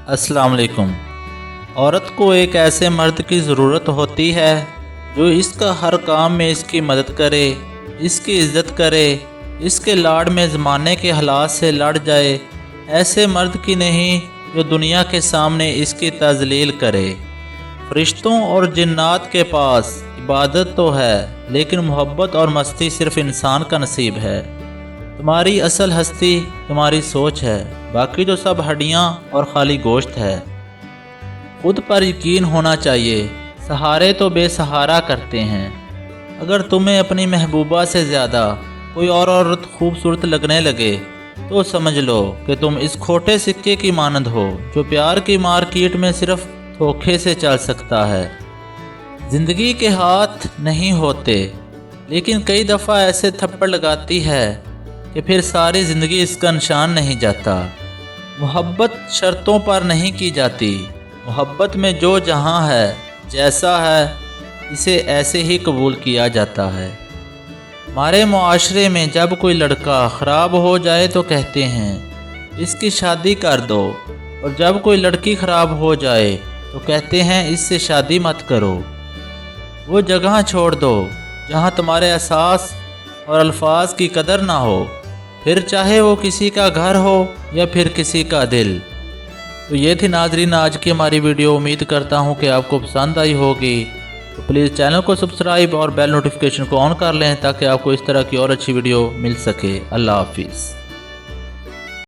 अस्सलाम वालेकुम। औरत को एक ऐसे मर्द की ज़रूरत होती है जो इसका हर काम में इसकी मदद करे, इसकी इज़्ज़त करे, इसके लाड़ में ज़माने के हालात से लड़ जाए। ऐसे मर्द की नहीं जो दुनिया के सामने इसकी तज़लील करे। फरिश्तों और जिन्नात के पास इबादत तो है, लेकिन मोहब्बत और मस्ती सिर्फ़ इंसान का नसीब है। तुम्हारी असल हस्ती तुम्हारी सोच है, बाकी तो सब हड्डियाँ और खाली गोश्त है। खुद पर यकीन होना चाहिए, सहारे तो बेसहारा करते हैं। अगर तुम्हें अपनी महबूबा से ज़्यादा कोई और औरत खूबसूरत लगने लगे तो समझ लो कि तुम इस खोटे सिक्के की मानंद हो जो प्यार की मार्केट में सिर्फ धोखे से चल सकता है। ज़िंदगी के हाथ नहीं होते, लेकिन कई दफ़ा ऐसे थप्पड़ लगाती है कि फिर सारी ज़िंदगी इसका निशान नहीं जाता। मोहब्बत शर्तों पर नहीं की जाती। मोहब्बत में जो जहाँ है, जैसा है, इसे ऐसे ही कबूल किया जाता है। हमारे मुआशरे में जब कोई लड़का ख़राब हो जाए तो कहते हैं इसकी शादी कर दो, और जब कोई लड़की ख़राब हो जाए तो कहते हैं इससे शादी मत करो। वो जगह छोड़ दो जहाँ तुम्हारे एहसास और अल्फाज की कदर ना हो, फिर चाहे वो किसी का घर हो या फिर किसी का दिल। तो ये थी नाजरीन आज की हमारी वीडियो। उम्मीद करता हूँ कि आपको पसंद आई होगी। तो प्लीज़ चैनल को सब्सक्राइब और बेल नोटिफिकेशन को ऑन कर लें ताकि आपको इस तरह की और अच्छी वीडियो मिल सके। अल्लाह हाफिज़।